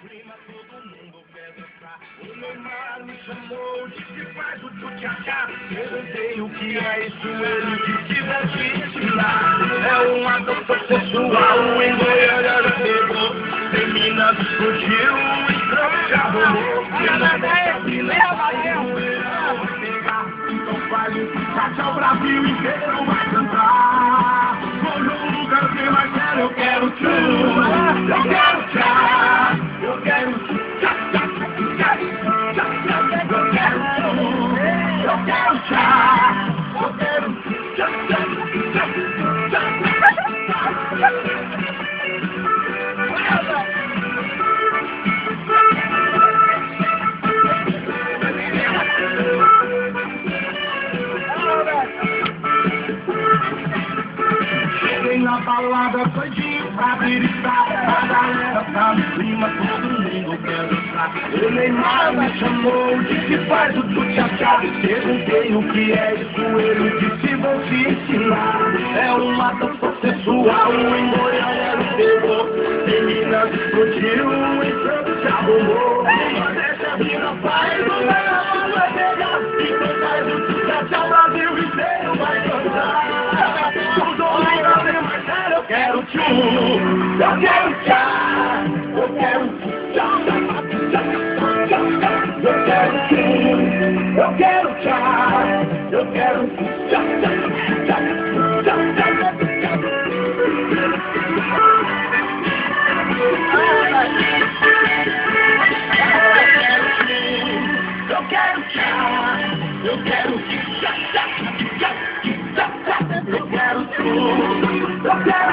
clima, todo mundo quer dançar. O Neymar me chamou, disse faz o tchutchá. Perguntei o que é isso, ele disse vou te ensinar. É uma dança sensual, em Goiânia já pegou. Terminando explodiu, o estranho já rolou. E na Sabrina vai pegar. Então faz um tchutchá, o Brasil inteiro vai cantar. Vou no lugar que mais quero, eu quero tchu. Eu quero tchá, eu quero tchá, tchá, tchá, tchá, tchá, eu quero tchu. Eu quero tchá, eu quero tchá, tchá, tchá, tchá, tchá. Cheguei na balada, doidinho pra gritar. A galera tá no clima, todo mundo quer dançar. O Neymar me chamou, disse faz o tchutchá. Perguntei o que é isso, ele disse vou te ensinar. É uma dança sensual, em Goiânia ele pegou. Meninas explodiu, em Santos já rolou. Deixa a mina faz, o Neymar vai pegar. Então faz o tchutchá, o Brasil inteiro vai cantar. Eu quero tchu, eu quero tchá, eu quero tchá, tchá, tchá, tchá, eu quero tchu, eu quero tchá, eu quero tchá, tchá, tchá, tchá, tchá, tchá. Eu quero tchá, eu quero tchá, tchá, tchá, tchá, tchá, eu quero tchu. Eu quero